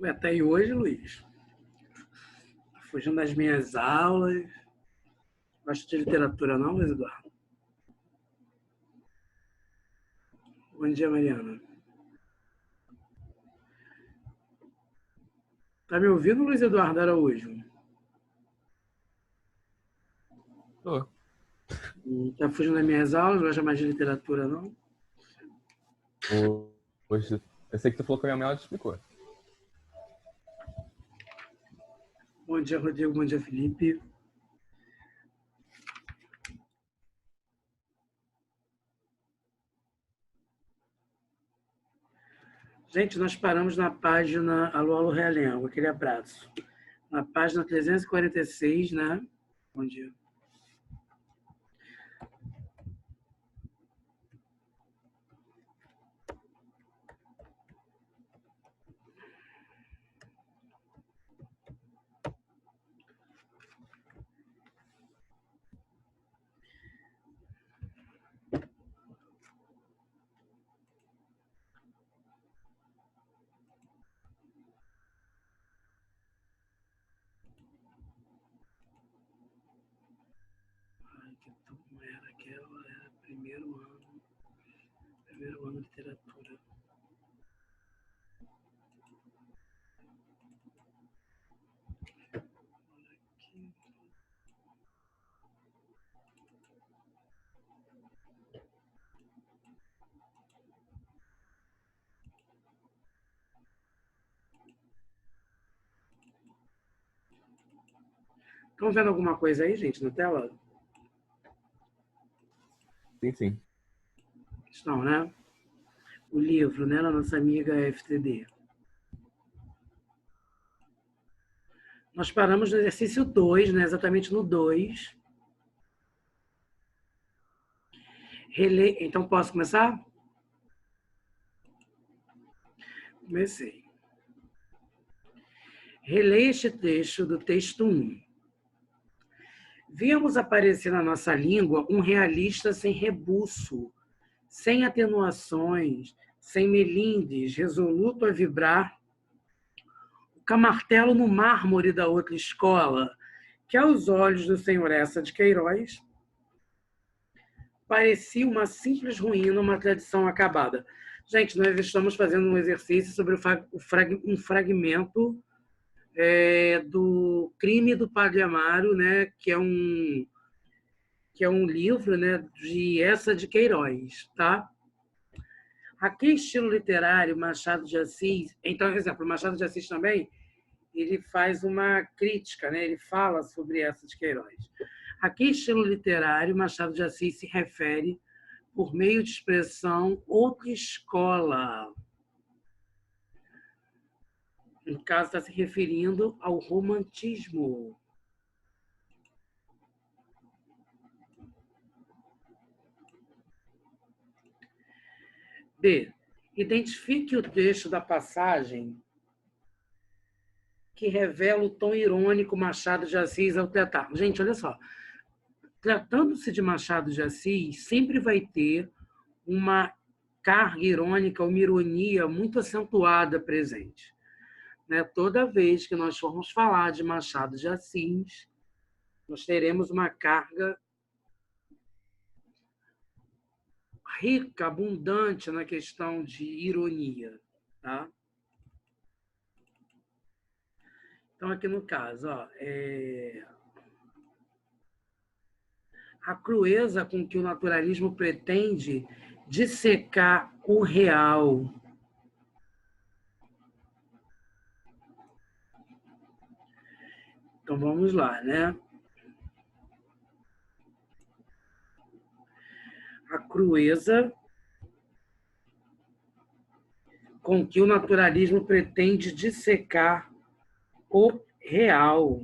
Até aí hoje, Luiz. Fugindo das minhas aulas. Gosta de literatura não, Luiz Eduardo? Bom dia, Mariana. Tá me ouvindo, Luiz Eduardo Araújo? Tô. Tá fugindo das minhas aulas? Gosta mais de literatura não? Hoje, eu sei que tu falou que a minha mãe, ela te explicou. Bom dia, Rodrigo. Bom dia, Felipe. Gente, nós paramos na página Alô, Alô, Realengo. Aquele abraço. Na página 346, né? Bom dia. Que turma era aquela? Era primeiro ano de literatura. Estão vendo alguma coisa aí, gente, na tela? Sim, sim. Estão, né? O livro, né, da nossa amiga FTD. Nós paramos no exercício 2, né, exatamente no 2. Então, posso começar? Comecei. Releia este trecho do texto 1. Víamos aparecer na nossa língua um realista sem rebuço, sem atenuações, sem melindres, resoluto a vibrar, o camartelo no mármore da outra escola, que aos olhos do senhor Essa de Queiroz parecia uma simples ruína, uma tradição acabada. Gente, nós estamos fazendo um exercício sobre um fragmento do Crime do Padre Amaro, né, que é um livro, né, de Essa de Queiroz, tá? Aqui, estilo literário, Machado de Assis. Então, por exemplo, Machado de Assis também, ele faz uma crítica, né? Ele fala sobre Essa de Queiroz. Aqui, estilo literário, Machado de Assis se refere, por meio de expressão, outra escola. No caso, está se referindo ao romantismo. B. Identifique o trecho da passagem que revela o tom irônico Machado de Assis ao tratar. Gente, olha só. Tratando-se de Machado de Assis, sempre vai ter uma carga irônica, uma ironia muito acentuada presente. Né? Toda vez que nós formos falar de Machado de Assis, nós teremos uma carga rica, abundante na questão de ironia. Tá? Então, aqui no caso, ó, a crueza com que o naturalismo pretende dissecar o real. Então, vamos lá, né? A crueza com que o naturalismo pretende dissecar o real.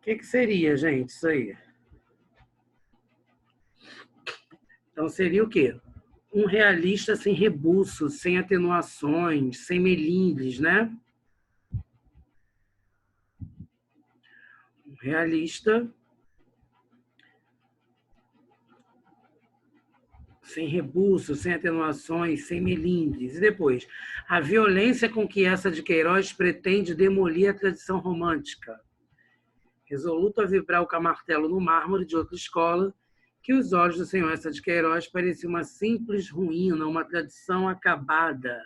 que seria, gente, isso aí? Então, seria o quê? Um realista sem rebuço, sem atenuações, sem melindres, né? Um realista sem rebuço, sem atenuações, sem melindres. E depois, a violência com que essa de Queiroz pretende demolir a tradição romântica. Resoluto a vibrar o camartelo no mármore de outra escola, que os olhos do senhor Essa de Queiroz pareciam uma simples ruína, uma tradição acabada.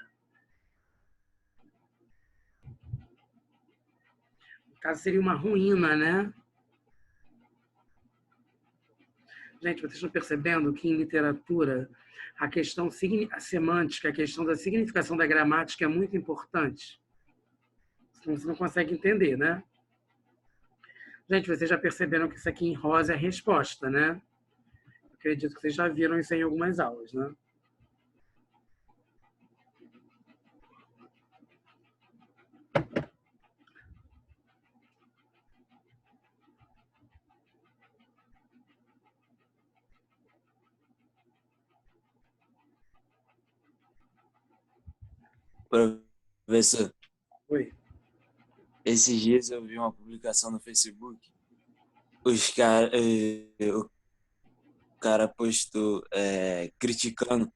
No caso, seria uma ruína, né? Gente, vocês estão percebendo que em literatura a questão semântica, a questão da significação da gramática é muito importante? Senão você não consegue entender, né? Gente, vocês já perceberam que isso aqui em rosa é a resposta, né? Acredito que vocês já viram isso em algumas aulas, né? Professor, Oi. esses dias eu vi uma publicação no Facebook. O cara postou criticando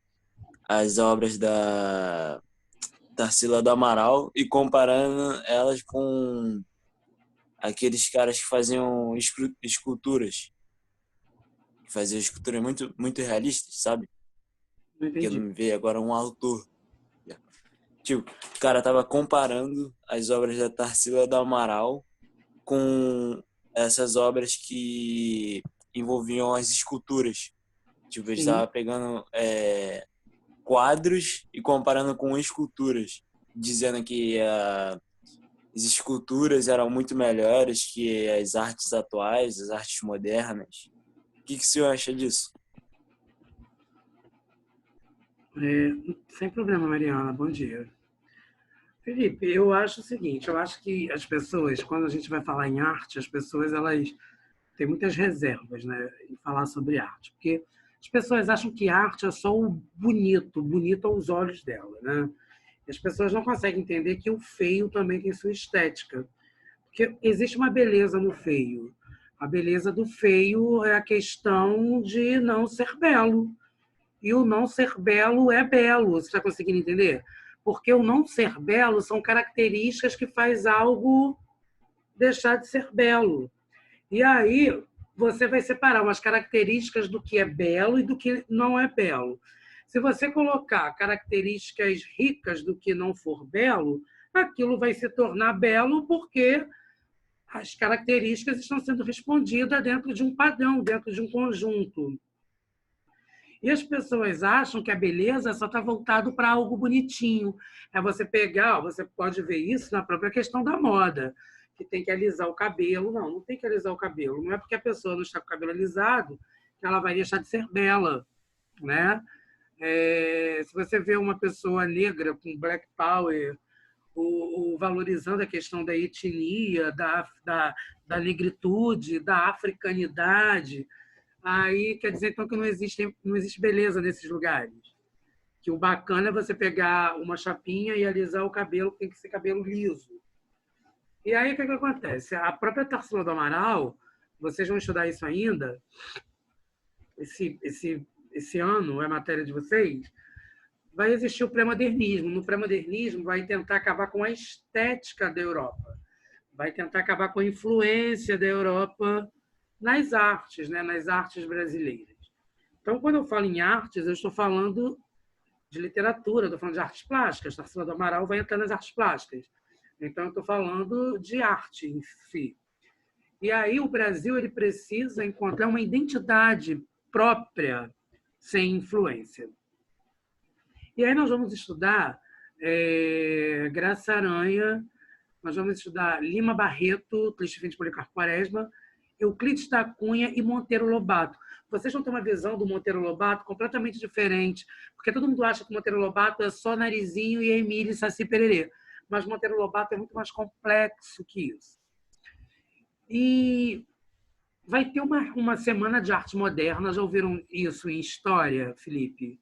as obras da Tarsila do Amaral e comparando elas com aqueles caras que faziam esculturas. Que faziam esculturas muito, muito realistas, sabe? Não Que entendi. não me veio agora um autor. Tipo, o cara tava comparando as obras da Tarsila do Amaral com essas obras que envolviam as esculturas. Tipo, ele Sim. estava pegando quadros e comparando com esculturas, dizendo que as esculturas eram muito melhores que as artes atuais, as artes modernas. O que o senhor acha disso? Sem problema, Mariana. Bom dia. Felipe, eu acho o seguinte, eu acho que as pessoas, quando a gente vai falar em arte, as pessoas elas têm muitas reservas, né, em falar sobre arte, porque as pessoas acham que arte é só o bonito, bonito aos olhos dela, né? E as pessoas não conseguem entender que o feio também tem sua estética, porque existe uma beleza no feio. A beleza do feio é a questão de não ser belo. E o não ser belo é belo, você está conseguindo entender? Porque o não ser belo são características que faz algo deixar de ser belo. E aí você vai separar umas características do que é belo e do que não é belo. Se você colocar características ricas do que não for belo, aquilo vai se tornar belo porque as características estão sendo respondidas dentro de um padrão, dentro de um conjunto. E as pessoas acham que a beleza só está voltado para algo bonitinho. É você pegar, você pode ver isso na própria questão da moda, que tem que alisar o cabelo. Não, não tem que alisar o cabelo. Não é porque a pessoa não está com o cabelo alisado que ela vai deixar de ser bela, né? Se você vê uma pessoa negra com black power, ou valorizando a questão da etnia, da negritude, da africanidade, aí quer dizer então que não existe beleza nesses lugares. Que o bacana é você pegar uma chapinha e alisar o cabelo, tem que ser cabelo liso. E aí o que acontece? A própria Tarsila do Amaral, vocês vão estudar isso ainda, esse ano, é matéria de vocês, vai existir o pré-modernismo. No pré-modernismo vai tentar acabar com a estética da Europa, vai tentar acabar com a influência da Europa nas artes, né? Nas artes brasileiras. Então, quando eu falo em artes, eu estou falando de literatura, estou falando de artes plásticas. Tarsila do Amaral vai entrar nas artes plásticas. Então, eu estou falando de arte em si. E aí o Brasil ele precisa encontrar uma identidade própria, sem influência. E aí nós vamos estudar Graça Aranha, nós vamos estudar Lima Barreto, Cristóvão Policarpo Quaresma, Euclides da Cunha e Monteiro Lobato. Vocês vão ter uma visão do Monteiro Lobato completamente diferente, porque todo mundo acha que o Monteiro Lobato é só narizinho e Emília e Saci Pererê. Mas Monteiro Lobato é muito mais complexo que isso. E vai ter uma semana de arte moderna. Já ouviram isso em história, Felipe?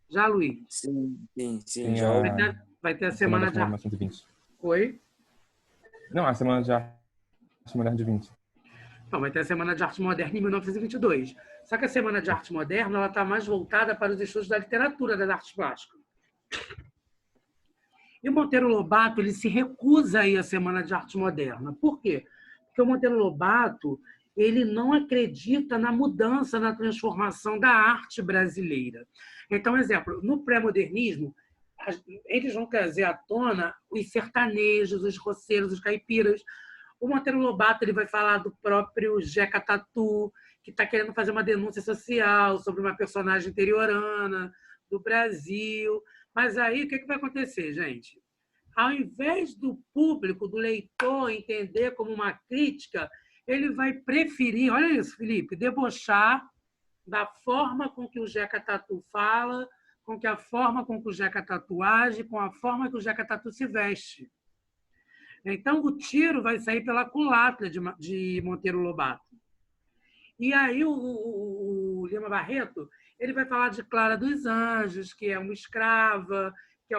Já, Luiz? Sim, sim, sim, Tem já ouvi. Vai ter a a Semana semana de de arte. 1920. Oi? Não, a Semana de Arte Moderna de 20. Não, vai ter a Semana de Arte Moderna em 1922. Só que a Semana de Arte Moderna ela está mais voltada para os estudos da literatura, das artes plásticas. E o Monteiro Lobato ele se recusa a ir à Semana de Arte Moderna. Por quê? Porque o Monteiro Lobato ele não acredita na mudança, na transformação da arte brasileira. Então, exemplo, no pré-modernismo, eles vão trazer à tona os sertanejos, os roceiros, os caipiras. O Monteiro Lobato ele vai falar do próprio Jeca Tatu, que está querendo fazer uma denúncia social sobre uma personagem interiorana do Brasil. Mas aí, o que vai acontecer, gente? Ao invés do público, do leitor, entender como uma crítica, ele vai preferir, olha isso, Felipe, debochar da forma com que o Jeca Tatu fala, com que a forma com que o Jeca Tatu age, com a forma que o Jeca Tatu se veste. Então, o tiro vai sair pela culatra de Monteiro Lobato. E aí o Lima Barreto ele vai falar de Clara dos Anjos, que é uma escrava, que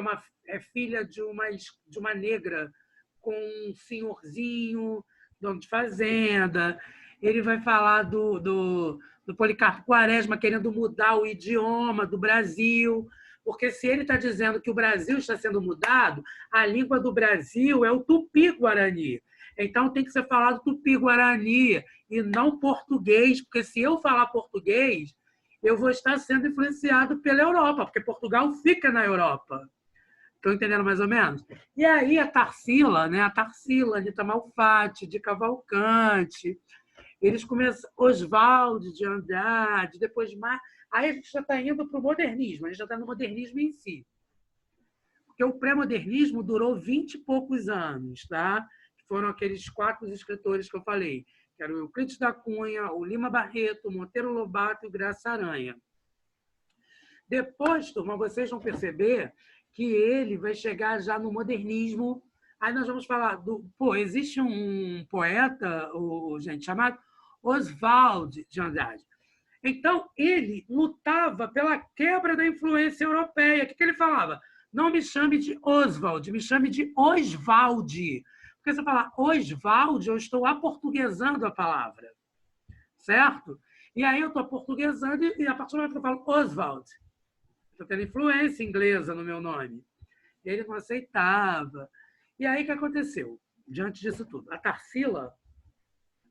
é filha de uma negra com um senhorzinho, dono de fazenda. Ele vai falar do Policarpo Quaresma querendo mudar o idioma do Brasil, porque se ele está dizendo que o Brasil está sendo mudado, a língua do Brasil é o tupi-guarani. Então tem que ser falado tupi-guarani e não português, porque se eu falar português, eu vou estar sendo influenciado pela Europa, porque Portugal fica na Europa. Estão entendendo mais ou menos? E aí a Tarsila, né? A Tarsila, de Malfatti, de Cavalcante, eles começam, Oswald de Andrade, depois mais. Aí a gente já está indo para o modernismo, a gente já está no modernismo em si. Porque o pré-modernismo durou 20 e poucos anos, tá? Foram aqueles 4 escritores que eu falei, que eram o Euclides da Cunha, o Lima Barreto, o Monteiro Lobato e o Graça Aranha. Depois, turma, vocês vão perceber que ele vai chegar já no modernismo. Aí nós vamos falar do... Pô, existe um poeta, gente, chamado Oswald de Andrade. Então, ele lutava pela quebra da influência europeia. O que ele falava? Não me chame de Oswald, me chame de Oswald. Porque se eu falar Oswald, eu estou aportuguesando a palavra. Certo? E aí eu estou aportuguesando e a partir do momento que eu falo Oswald, estou tendo influência inglesa no meu nome. Ele não aceitava. E aí o que aconteceu? Diante disso tudo. A Tarsila,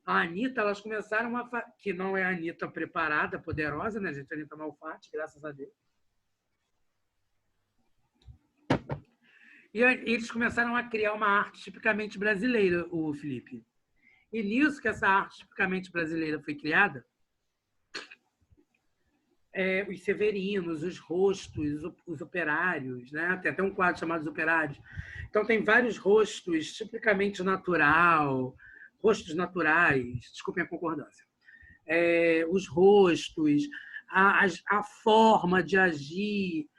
a Anitta, elas começaram que não é a Anitta preparada, poderosa, né, gente? A Anitta Malfatti, graças a Deus. E eles começaram a criar uma arte tipicamente brasileira, o Felipe. E nisso que essa arte tipicamente brasileira foi criada, os severinos, os rostos, os operários, né? Tem até um quadro chamado Os Operários. Então, tem vários rostos tipicamente rostos naturais, desculpem a concordância. Os rostos, a forma de agir,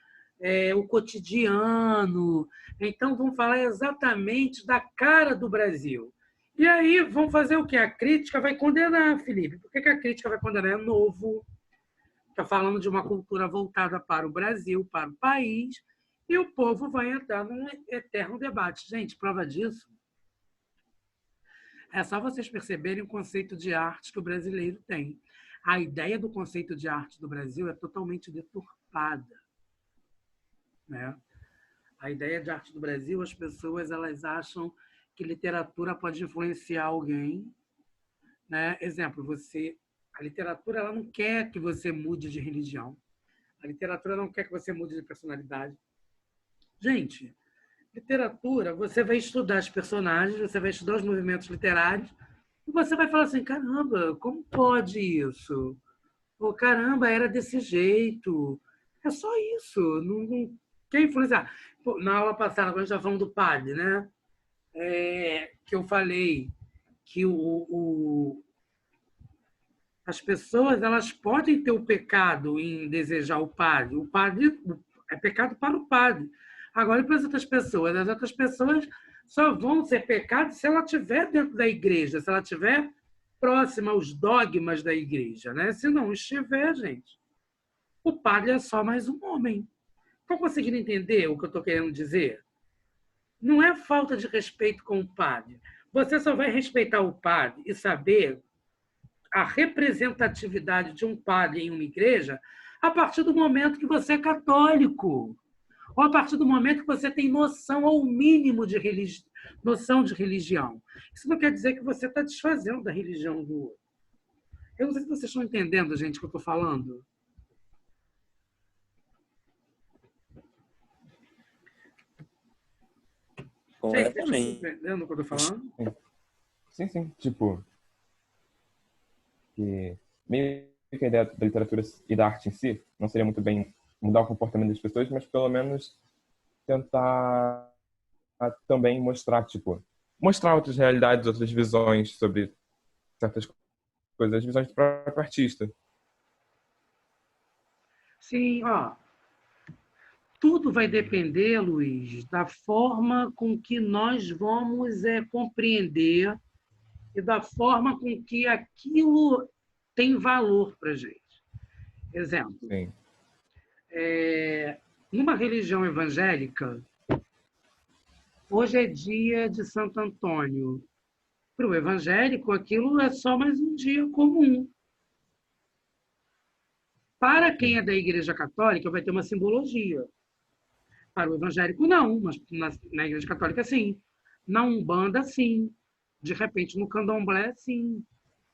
o cotidiano. Então, vamos falar exatamente da cara do Brasil. E aí, vão fazer o quê? A crítica vai condenar, Felipe. Por que a crítica vai condenar? É novo. Está falando de uma cultura voltada para o Brasil, para o país, e o povo vai entrar num eterno debate. Gente, prova disso é só vocês perceberem o conceito de arte que o brasileiro tem. A ideia do conceito de arte do Brasil é totalmente deturpada, né? A ideia de arte do Brasil, as pessoas elas acham que literatura pode influenciar alguém, né? Exemplo, a literatura ela não quer que você mude de religião. A literatura não quer que você mude de personalidade. Gente, literatura, você vai estudar os personagens, você vai estudar os movimentos literários, e você vai falar assim, caramba, como pode isso? Pô, caramba, era desse jeito. É só isso. Não quer influenciar. Pô, na aula passada, quando a gente estava falando do padre, né? Que eu falei que as pessoas elas podem ter o pecado em desejar o padre. O padre é pecado para o padre. Agora, e para as outras pessoas? As outras pessoas só vão ser pecados se ela estiver dentro da igreja, se ela estiver próxima aos dogmas da igreja, né? Se não estiver, gente, o padre é só mais um homem. Estão conseguindo entender o que eu estou querendo dizer? Não é falta de respeito com o padre. Você só vai respeitar o padre e saber a representatividade de um padre em uma igreja a partir do momento que você é católico, ou a partir do momento que você tem noção ao mínimo de noção de religião. Isso não quer dizer que você está desfazendo da religião do outro. Eu não sei se vocês estão entendendo, gente, o que eu estou falando. Completamente. Vocês estão entendendo o que eu estou falando? Sim. Tipo, que meio que a ideia da literatura e da arte em si não seria muito bem mudar o comportamento das pessoas, mas pelo menos tentar também mostrar, tipo, mostrar outras realidades, outras visões sobre certas coisas, as visões do próprio artista. Sim, ó. Tudo vai depender, Luiz, da forma com que nós vamos compreender e da forma com que aquilo tem valor para a gente. Exemplo, Sim. Numa religião evangélica, hoje é dia de Santo Antônio. Para o evangélico, aquilo é só mais um dia comum. Para quem é da Igreja Católica, vai ter uma simbologia. Para o evangélico, não, mas na Igreja Católica, sim. Na Umbanda, sim. De repente, no Candomblé, sim.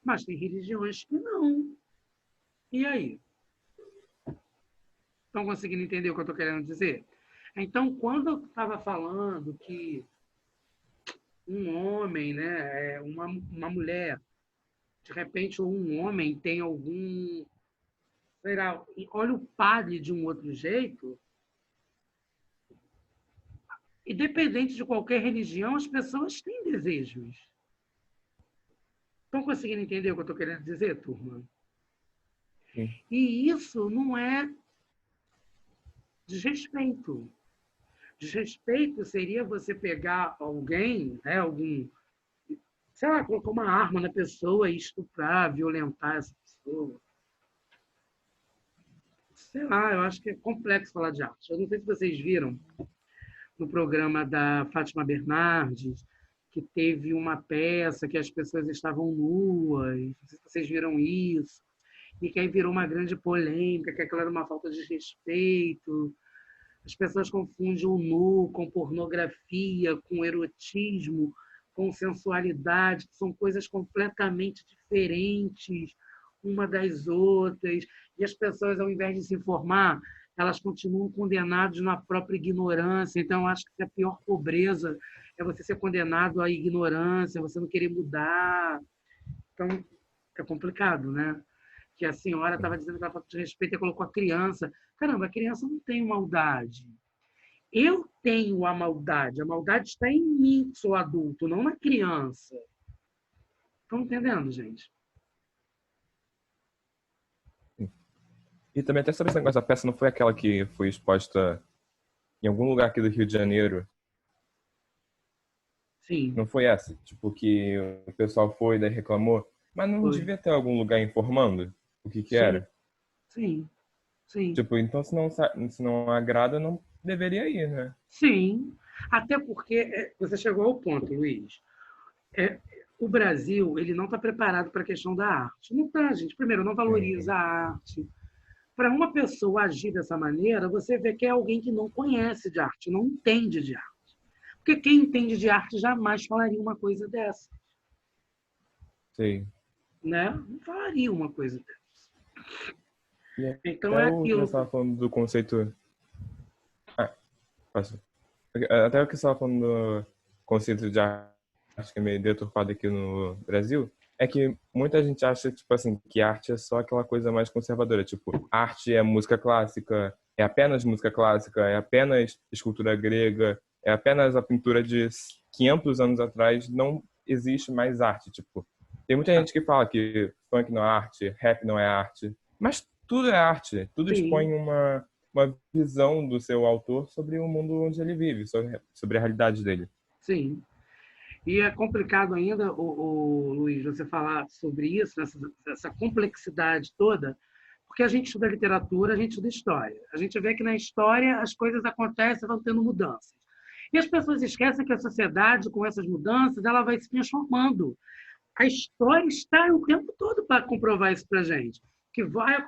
Mas tem religiões que não. E aí? Estão conseguindo entender o que eu estou querendo dizer? Então, quando eu estava falando que um homem, né, uma mulher, de repente, ou um homem tem algum... Sei lá, olha o padre de um outro jeito, independente de qualquer religião, as pessoas têm desejos. Estão conseguindo entender o que eu estou querendo dizer, turma? Sim. E isso não é desrespeito. Desrespeito seria você pegar alguém, né, sei lá, colocar uma arma na pessoa e estuprar, violentar essa pessoa. Sei lá, eu acho que é complexo falar de arte. Eu não sei se vocês viram no programa da Fátima Bernardes, que teve uma peça que as pessoas estavam nuas. Não sei se vocês viram isso. E que aí virou uma grande polêmica, que aquilo era uma falta de respeito. As pessoas confundem o nu com pornografia, com erotismo, com sensualidade, que são coisas completamente diferentes uma das outras. E as pessoas, ao invés de se informar, elas continuam condenadas na própria ignorância. Então, eu acho que a pior pobreza é você ser condenado à ignorância, você não querer mudar. Então, é complicado, né? Que a senhora estava dizendo que ela falta de respeito e colocou a criança. Caramba, a criança não tem maldade. Eu tenho a maldade. A maldade está em mim, que sou adulto, não na criança. Estão entendendo, gente? E também até sobre esse negócio, a peça não foi aquela que foi exposta em algum lugar aqui do Rio de Janeiro? Sim. Não foi essa? Tipo, que o pessoal foi, daí reclamou. Mas não Foi. devia ter algum lugar informando o que Sim. era? Sim. Sim. Tipo, então se não agrada, não deveria ir, né? Sim. Até porque você chegou ao ponto, Luiz. O Brasil ele não está preparado para a questão da arte. Não está, gente. Primeiro, não valoriza a arte. Para uma pessoa agir dessa maneira, você vê que é alguém que não conhece de arte, não entende de arte. Porque quem entende de arte jamais falaria uma coisa dessa. Sim. Né? Não falaria uma coisa dessa. E Então até é o que você aquilo. estava falando do conceito... Até o que você estava falando do conceito de arte que é meio deturpado aqui no Brasil, é que muita gente acha, tipo assim, que arte é só aquela coisa mais conservadora. Tipo, arte é música clássica, é apenas música clássica, é apenas escultura grega, é apenas a pintura de 500 anos atrás, não existe mais arte. Tipo, tem muita gente que fala que funk não é arte, rap não é arte, mas tudo é arte, tudo expõe uma visão do seu autor sobre o mundo onde ele vive, sobre a realidade dele. Sim. E é complicado ainda, Luiz, você falar sobre isso, essa complexidade toda, porque a gente estuda literatura, a gente estuda história. A gente vê que na história as coisas acontecem, vão tendo mudanças. E as pessoas esquecem que a sociedade, com essas mudanças, ela vai se transformando. A história está o tempo todo para comprovar isso para a gente. Que vai...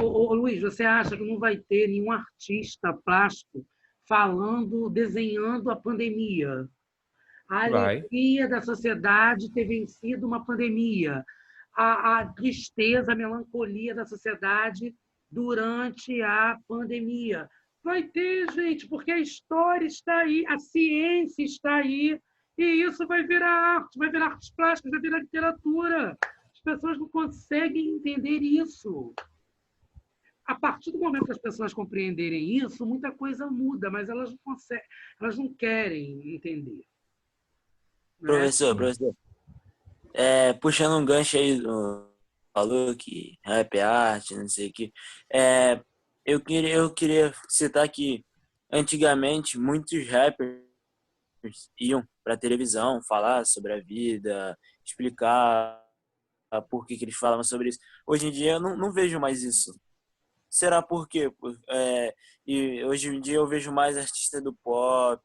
Luiz, você acha que não vai ter nenhum artista plástico falando, desenhando a pandemia? A Vai. alegria da sociedade ter vencido uma pandemia, a tristeza, a melancolia da sociedade durante a pandemia. Vai ter, gente, porque a história está aí, a ciência está aí, e isso vai virar arte, vai virar artes plásticas, vai virar literatura. As pessoas não conseguem entender isso. A partir do momento que as pessoas compreenderem isso, muita coisa muda, mas elas não conseguem, elas não querem entender. Né? Professor, puxando um gancho aí, falou que rap é arte, não sei o que. Eu queria citar que antigamente muitos rappers iam para televisão falar sobre a vida, explicar por que eles falavam sobre isso. Hoje em dia eu não vejo mais isso. Será por quê? E hoje em dia eu vejo mais artistas do pop,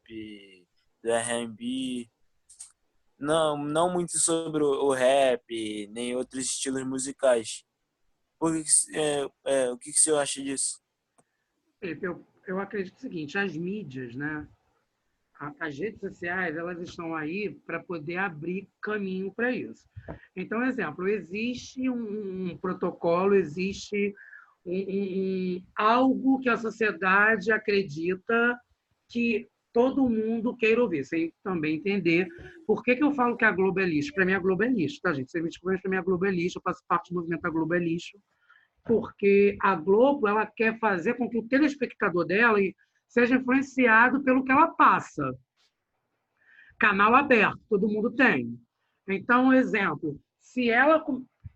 do R&B, não muito sobre o rap, nem outros estilos musicais. O que você acha disso? Felipe, eu acredito o seguinte, as mídias, né? As redes sociais, elas estão aí para poder abrir caminho para isso. Então, exemplo, existe um protocolo, existe algo que a sociedade acredita que todo mundo queira ouvir, sem também entender por que eu falo que a Globo é lixo. Para mim, a Globo é lixo, tá, gente? Você me desculpa, mas para mim, a Globo é lixo, eu faço parte do movimento A Globo é lixo, porque a Globo ela quer fazer com que o telespectador dela seja influenciado pelo que ela passa. Canal aberto, todo mundo tem. Então, exemplo, se ela...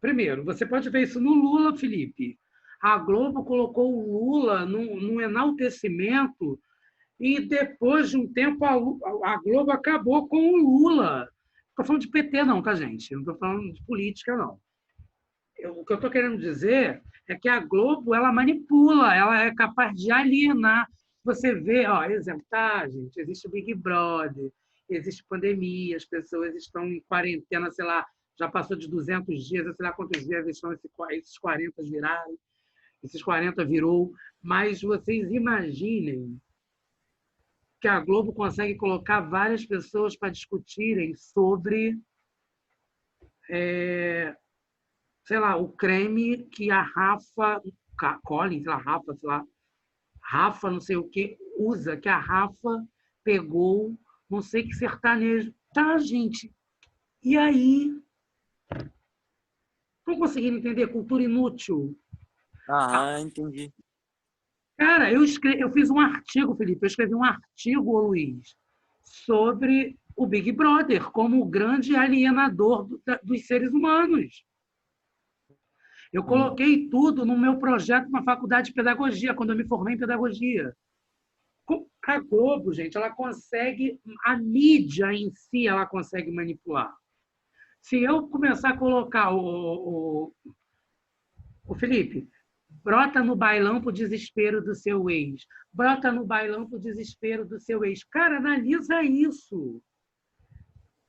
Primeiro, você pode ver isso no Lula, Felipe. A Globo colocou o Lula num enaltecimento e depois de um tempo a Globo acabou com o Lula. Não estou falando de PT não, tá, gente? Não estou falando de política, não. O que eu estou querendo dizer é que a Globo ela manipula, ela é capaz de alienar. Você vê, ó, exemplo, tá, gente? Existe o Big Brother, existe pandemia, as pessoas estão em quarentena, sei lá, já passou de 200 dias, sei lá quantos dias estão esses 40 viraram, esses 40 virou, mas vocês imaginem que a Globo consegue colocar várias pessoas para discutirem sobre sei lá, o creme que a Rafa Collins, sei lá, Rafa, sei lá, Rafa não sei o que, usa, que a Rafa pegou, não sei que sertanejo. Tá, gente? E aí? Estão conseguindo entender? Cultura inútil. Entendi. Cara, eu fiz um artigo, Felipe, eu escrevi um artigo, Luiz, sobre o Big Brother como o grande alienador dos seres humanos. Eu coloquei tudo no meu projeto na faculdade de pedagogia, quando eu me formei em pedagogia. A Globo, gente, ela consegue, a mídia em si, ela consegue manipular. Se eu começar a colocar o Felipe, brota no bailão pro desespero do seu ex, brota no bailão pro desespero do seu ex. Cara, analisa isso.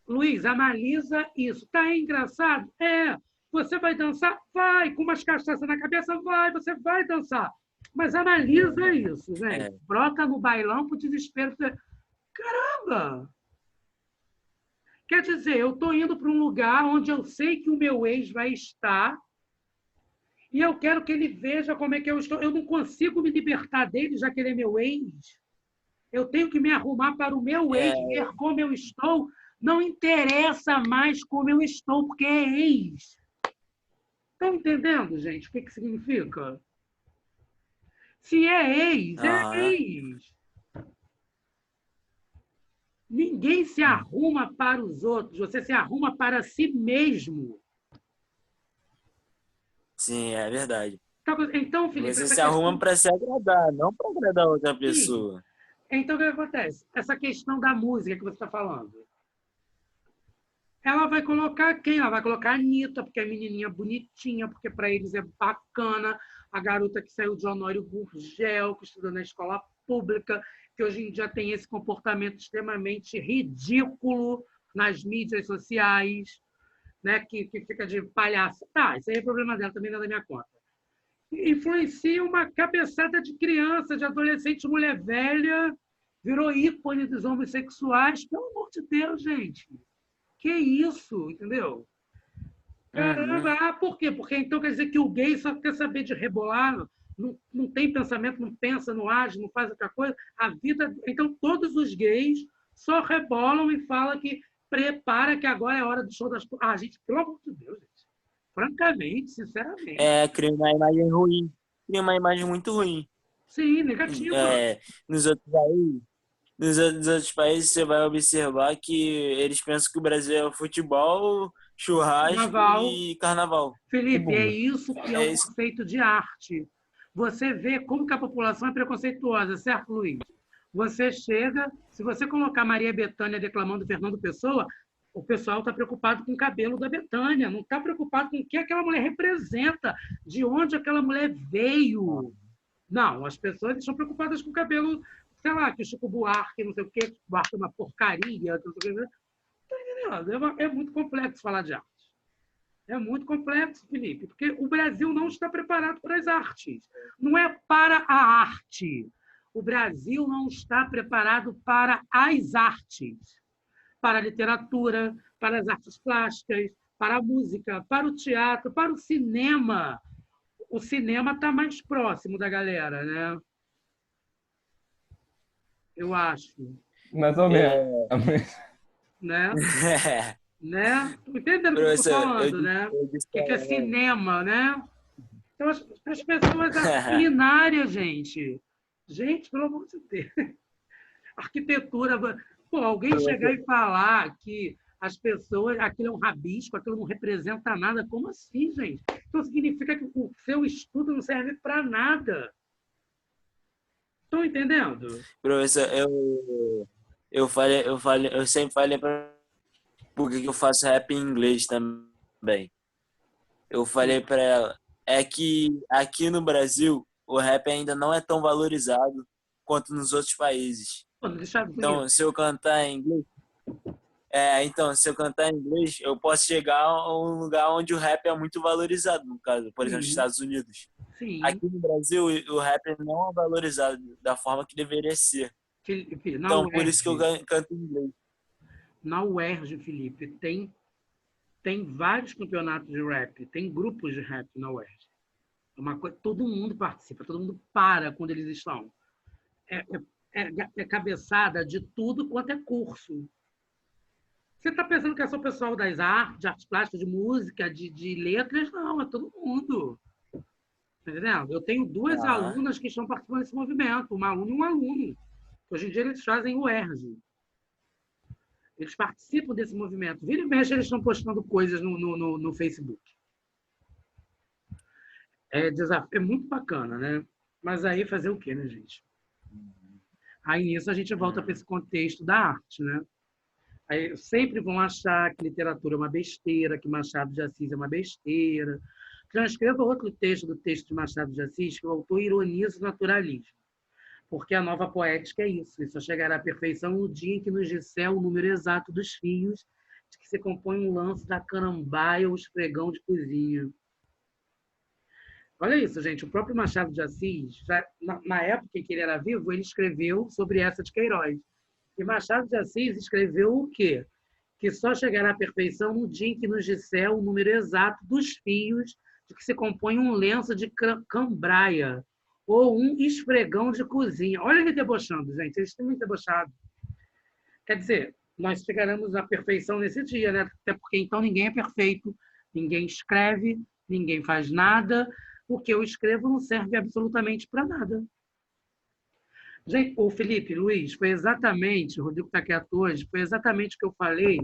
Luiz, analisa isso. Tá engraçado? É. Você vai dançar? Vai. Com umas cachaças na cabeça? Vai. Você vai dançar. Mas analisa isso, gente. Brota no bailão pro desespero. Caramba! Quer dizer, eu estou indo para um lugar onde eu sei que o meu ex vai estar e eu quero que ele veja como é que eu estou. Eu não consigo me libertar dele, já que ele é meu ex. Eu tenho que me arrumar para o meu ex, ver como eu estou. Não interessa mais como eu estou, porque é ex. Estão entendendo, gente, o que significa? Se é ex, é ex. Ninguém se arruma para os outros, você se arruma para si mesmo. Sim, é verdade. Então, Felipe, Você se arruma para se agradar, não para agradar outra pessoa. Então, o que acontece? Essa questão da música que você está falando. Ela vai colocar quem? Ela vai colocar a Anitta, porque é menininha bonitinha, porque para eles é bacana. A garota que saiu de Honório Gurgel, que estudou na escola pública, que hoje em dia tem esse comportamento extremamente ridículo nas mídias sociais, né? Que fica de palhaço. Tá, isso aí é problema dela, também não é da minha conta. Influencia uma cabeçada de criança, de adolescente, mulher velha, virou ícone dos homossexuais. Pelo amor de Deus, gente. Que isso, entendeu? Caramba, por quê? Porque então quer dizer que o gay só quer saber de rebolar, não tem pensamento, não pensa, não age, não faz outra coisa. A vida. Então todos os gays só rebolam e falam que prepara que agora é hora do show das. Ah, gente, pelo amor de Deus, gente. Francamente, sinceramente. Cria uma imagem ruim. Cria uma imagem muito ruim. Sim, negativa. Nos outros países, você vai observar que eles pensam que o Brasil é o futebol, churrasco e carnaval. Felipe, é isso que é o conceito de arte. Você vê como que a população é preconceituosa, certo, Luiz? Você chega, se você colocar Maria Bethânia declamando Fernando Pessoa, o pessoal está preocupado com o cabelo da Bethânia, não está preocupado com o que aquela mulher representa, de onde aquela mulher veio. Não, as pessoas estão preocupadas com o cabelo, sei lá, que o Chico Buarque, não sei o quê, Chico Buarque é uma porcaria, não sei o quê. É muito complexo falar de arte. É muito complexo, Felipe, porque o Brasil não está preparado para as artes. Não é para a arte. O Brasil não está preparado para as artes. Para a literatura, para as artes plásticas, para a música, para o teatro, para o cinema. O cinema está mais próximo da galera, né? Eu acho. Mais ou menos. Né? Né? Tô entendendo o que eu estou falando, né? O que é cinema, né? Então, as pessoas, a culinária, gente. Gente, pelo amor de Deus. Arquitetura. Pô, alguém chegar e falar que as pessoas, aquilo é um rabisco, aquilo não representa nada. Como assim, gente? Então significa que o seu estudo não serve para nada. Estão entendendo? Professor, eu sempre falei para por que eu faço rap em inglês também. Eu falei para ela, é que aqui no Brasil o rap ainda não é tão valorizado quanto nos outros países. Então, se eu cantar em inglês, eu posso chegar a um lugar onde o rap é muito valorizado, no caso, por exemplo, Estados Unidos. Sim. Aqui no Brasil, o rap não é valorizado da forma que deveria ser. Felipe, então, por isso que eu canto em inglês. Na UERJ, Felipe, tem vários campeonatos de rap, tem grupos de rap na UERJ. É uma coisa, todo mundo participa, todo mundo para quando eles estão. É cabeçada de tudo quanto é curso. Você está pensando que é só o pessoal das artes, de artes plásticas, de música, de letras? Não, é todo mundo. Tá entendendo? Eu tenho duas alunas que estão participando desse movimento, uma aluna e um aluno. Hoje em dia eles fazem o ERJ. Eles participam desse movimento. Vira e mexe, eles estão postando coisas no Facebook. É muito bacana, né? Mas aí fazer o quê, né, gente? Aí nisso a gente volta para esse contexto da arte, né? Aí sempre vão achar que literatura é uma besteira, que Machado de Assis é uma besteira. Transcreva outro texto do texto de Machado de Assis, que o autor ironiza o naturalismo. Porque a nova poética é isso. Só chegará à perfeição no dia em que nos disser o número exato dos fios de que se compõe um lance da carambaia ou esfregão de cozinha. Olha isso, gente. O próprio Machado de Assis, já, na época em que ele era vivo, ele escreveu sobre essa de Queiroz. E Machado de Assis escreveu o quê? Que só chegará à perfeição no dia em que nos disser o número exato dos fios de que se compõe um lenço de cambraia ou um esfregão de cozinha. Olha ele debochando, gente. Eles estão muito debochados. Quer dizer, nós chegaremos à perfeição nesse dia, né? Até porque então ninguém é perfeito, ninguém escreve, ninguém faz nada. O que eu escrevo não serve absolutamente para nada. Gente, o Felipe, Luiz, foi exatamente, o Rodrigo está quieto hoje, foi exatamente o que eu falei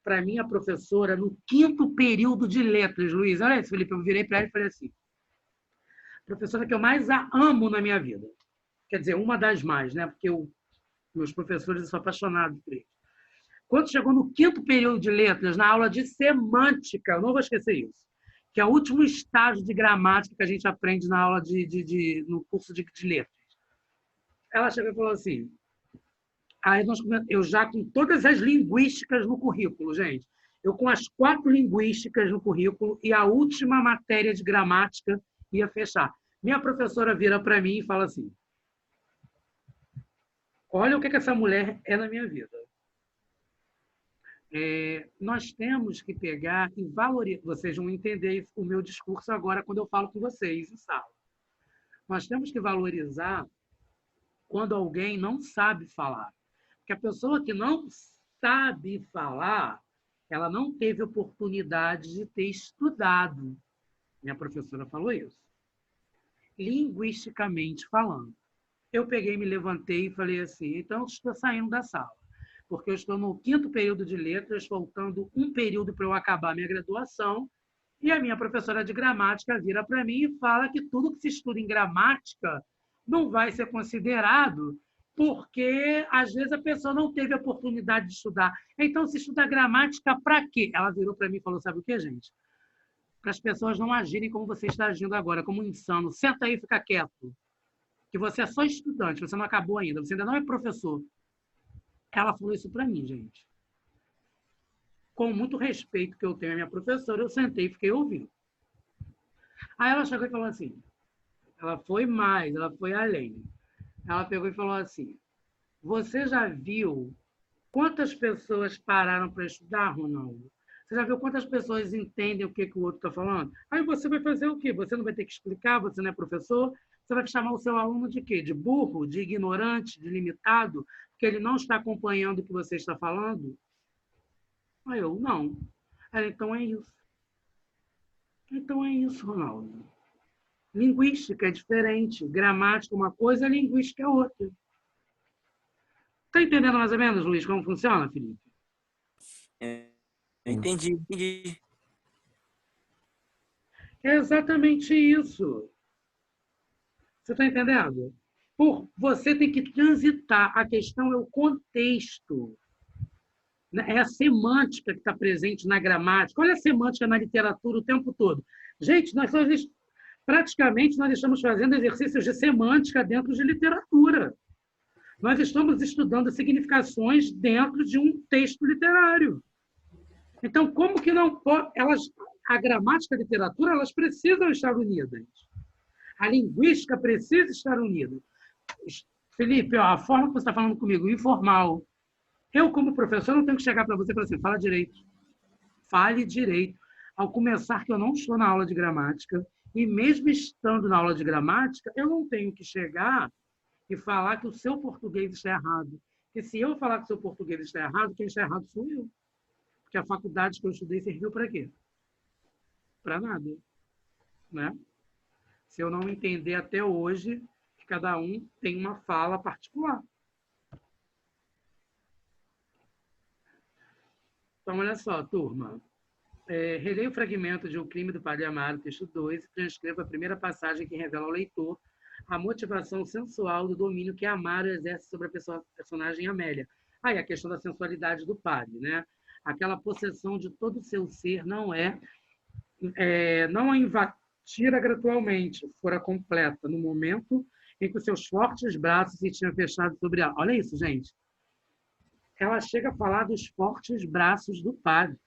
para minha professora no 5º período de letras, Luiz. Olha isso, Felipe, eu virei para ela e falei assim, professora que eu mais amo na minha vida. Quer dizer, uma das mais, né? Porque eu Meus professores são apaixonados por eles. Quando chegou no 5º período de letras, na aula de semântica, eu não vou esquecer isso, que é o último estágio de gramática que a gente aprende na aula no curso de letras. Ela chegou e falou assim, eu já com todas as linguísticas no currículo, gente, eu com as 4 linguísticas no currículo e a última matéria de gramática ia fechar. Minha professora vira para mim e fala assim, olha o que essa mulher é na minha vida. Nós temos que pegar e valorizar. Vocês vão entender o meu discurso agora quando eu falo com vocês em sala. Nós temos que valorizar quando alguém não sabe falar. Porque a pessoa que não sabe falar, ela não teve oportunidade de ter estudado. Minha professora falou isso. Linguisticamente falando. Eu peguei, me levantei e falei assim, então eu estou saindo da sala. Porque eu estou no 5º período de letras, faltando um período para eu acabar minha graduação, e a minha professora de gramática vira para mim e fala que tudo que se estuda em gramática não vai ser considerado, porque às vezes a pessoa não teve a oportunidade de estudar. Então, se estuda gramática para quê? Ela virou para mim e falou, sabe o quê, gente? Para as pessoas não agirem como você está agindo agora, como um insano. Senta aí e fica quieto. Que você é só estudante, você não acabou ainda, você ainda não é professor. Ela falou isso para mim, gente. Com muito respeito que eu tenho à minha professora, eu sentei e fiquei ouvindo. Aí ela chegou e falou assim, ela foi mais, ela foi além. Ela pegou e falou assim, você já viu quantas pessoas pararam para estudar, Ronaldo? Você já viu quantas pessoas entendem o que o outro está falando? Aí você vai fazer o quê? Você não vai ter que explicar, você não é professor, você vai chamar o seu aluno de quê? De burro, de ignorante, de limitado, porque ele não está acompanhando o que você está falando? Aí eu, não. Ela, então é isso. Então é isso, Ronaldo. Linguística é diferente. Gramática é uma coisa, linguística é outra. Está entendendo mais ou menos, Luiz, como funciona, Felipe? Entendi. É exatamente isso. Você está entendendo? Você tem que transitar. A questão é o contexto. É a semântica que está presente na gramática. Olha a semântica na literatura o tempo todo. Gente, praticamente nós estamos fazendo exercícios de semântica dentro de literatura. Nós estamos estudando significações dentro de um texto literário. Então, como que não pode... A gramática e a literatura, elas precisam estar unidas. A linguística precisa estar unida. Felipe, a forma que você está falando comigo, informal. Eu, como professor, não tenho que chegar para você e falar assim, fala direito. Fale direito. Ao começar que eu não estou na aula de gramática, e mesmo estando na aula de gramática, eu não tenho que chegar e falar que o seu português está errado. Porque se eu falar que o seu português está errado, quem está errado sou eu. Porque a faculdade que eu estudei serviu para quê? Para nada. Né? Se eu não entender até hoje que cada um tem uma fala particular. Então, olha só, turma. Releia o fragmento de O Crime do Padre Amaro, texto 2, e transcreva a primeira passagem que revela ao leitor a motivação sensual do domínio que Amaro exerce sobre a personagem Amélia. Aí, a questão da sensualidade do padre, né? Aquela possessão de todo o seu ser não a invadira gradualmente, fora completa, no momento em que os seus fortes braços se tinham fechado sobre ela. Olha isso, gente. Ela chega a falar dos fortes braços do padre.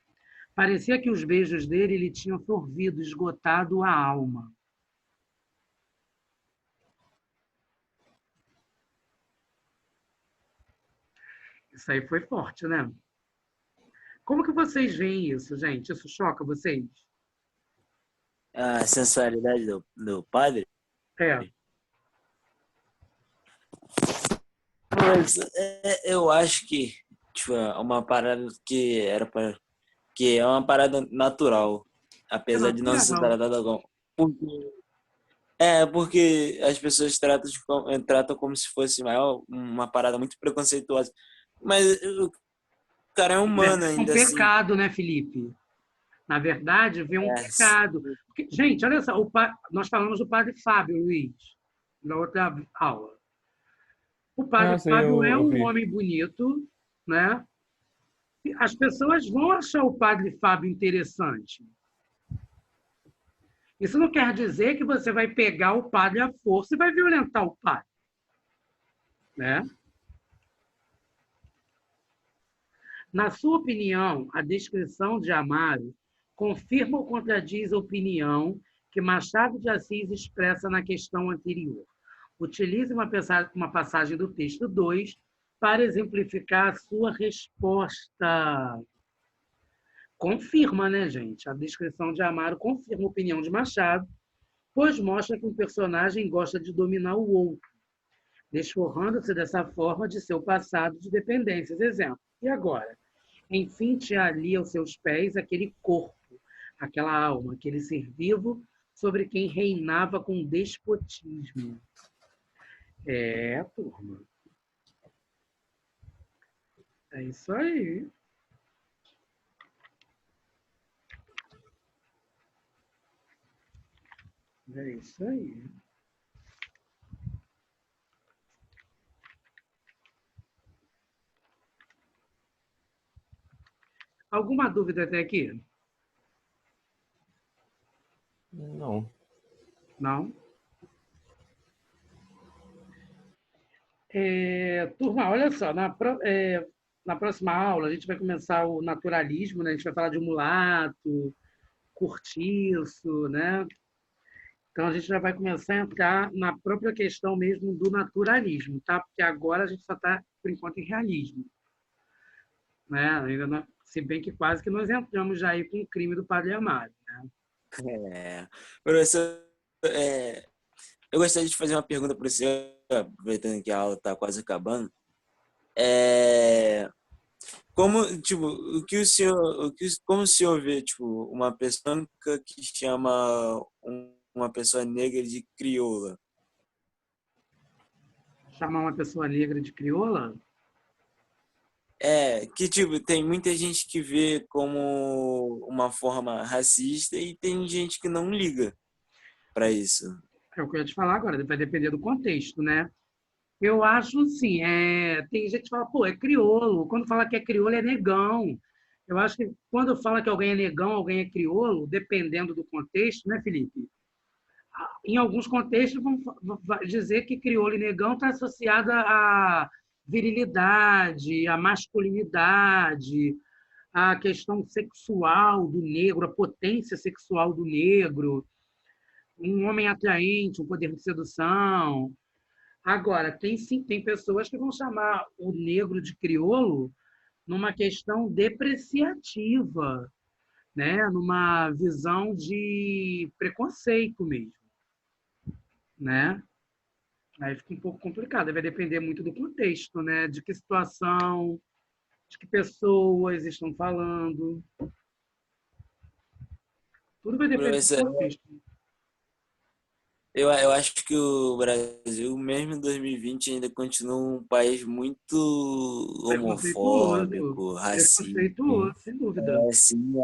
Parecia que os beijos dele lhe tinham sorvido, esgotado a alma. Isso aí foi forte, né? Como que vocês veem isso, gente? Isso choca vocês? A sensualidade do padre? É. Mas eu acho que tipo, é uma parada que era para que é uma parada natural, apesar de não ser tratada como porque as pessoas tratam como se fosse uma parada muito preconceituosa, mas o cara é humano ainda assim. É um pecado, assim. Né, Felipe? Na verdade, vem um pecado. Porque, gente, olha só, nós falamos do padre Fábio, Luiz, na outra aula. O padre Sei, Fábio é eu um vi. homem bonito, né? As pessoas vão achar o padre Fábio interessante. Isso não quer dizer que você vai pegar o padre à força e vai violentar o padre, né? Na sua opinião, a descrição de Amaro confirma ou contradiz a opinião que Machado de Assis expressa na questão anterior? Utilize uma passagem do texto 2 para exemplificar a sua resposta. Confirma, né, gente? A descrição de Amaro confirma a opinião de Machado, pois mostra que um personagem gosta de dominar o outro, desforrando-se dessa forma de seu passado de dependências. Exemplo. E agora? Enfim, te ali aos seus pés aquele corpo, aquela alma, aquele ser vivo sobre quem reinava com despotismo. Turma. É isso aí. É isso aí. Alguma dúvida até aqui? Não. Não? Turma, olha só, na próxima aula a gente vai começar o naturalismo, né? A gente vai falar de mulato, cortiço, né? Então a gente já vai começar a entrar na própria questão mesmo do naturalismo, tá? Porque agora a gente só está, por enquanto, em realismo, né? Ainda não, se bem que quase que nós entramos já aí com o crime do Padre Amaro, né? Professor, eu gostaria de fazer uma pergunta para o senhor, aproveitando que a aula está quase acabando. Como, tipo, como o senhor vê, tipo, uma pessoa que chama uma pessoa negra de crioula? Chamar uma pessoa negra de crioula? Que, tipo, tem muita gente que vê como uma forma racista e tem gente que não liga para isso. É o que eu ia te falar agora, vai depender do contexto, né? Eu acho assim, tem gente que fala, pô, é crioulo. Quando fala que é crioulo, é negão. Eu acho que quando fala que alguém é negão, alguém é crioulo, dependendo do contexto, né, Felipe? Em alguns contextos, vão dizer que crioulo e negão está associado à virilidade, à masculinidade, à questão sexual do negro, à potência sexual do negro, um homem atraente, um poder de sedução. Agora, tem pessoas que vão chamar o negro de crioulo numa questão depreciativa, né? Numa visão de preconceito mesmo, né? Aí fica um pouco complicado, vai depender muito do contexto, né? De que situação, de que pessoas estão falando. Tudo vai depender do Professor, contexto. eu acho que o Brasil, mesmo em 2020, ainda continua um país muito Preconceituoso, homofóbico, racista. preconceituoso, sem dúvida. Assim,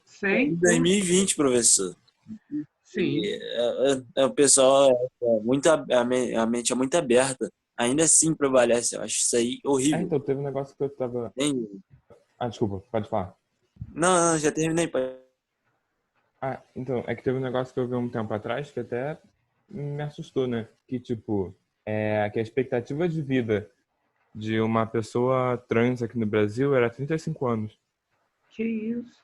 Sem em dúvida. 2020, professor. Sim. O pessoal muito, a mente é muito aberta. Ainda assim prevalece. Eu acho isso aí horrível. Então, teve um negócio que eu tava... Nem- desculpa, pode falar. Não, já terminei. Então, é que teve um negócio que eu vi um tempo atrás que até me assustou, né? Que, tipo, que a expectativa de vida de uma pessoa trans aqui no Brasil era 35 anos. Que isso?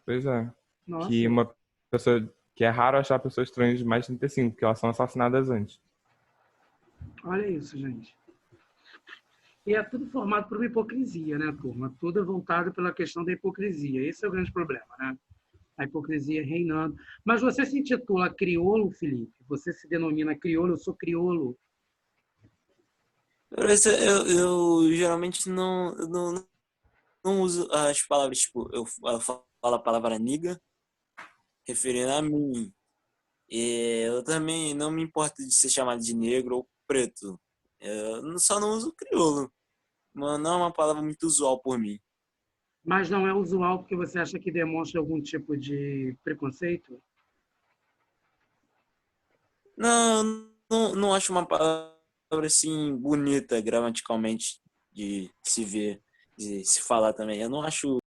Pois é. Que Nossa. uma pessoa... Que é raro achar pessoas trans de mais de 35, porque elas são assassinadas antes. Olha isso, gente. E é tudo formado por uma hipocrisia, né, turma? Tudo é voltado pela questão da hipocrisia. Esse é o grande problema, né? A hipocrisia reinando. Mas você se intitula crioulo, Felipe? Você se denomina crioulo? Eu sou crioulo. Eu geralmente não uso as palavras, tipo, eu falo a palavra niga referindo a mim. E eu também não me importo de ser chamado de negro ou preto. Só não uso crioulo. Mas não é uma palavra muito usual por mim. Mas não é usual porque você acha que demonstra algum tipo de preconceito? Não acho uma palavra obra assim bonita gramaticalmente de se ver, de se falar também. Eu não acho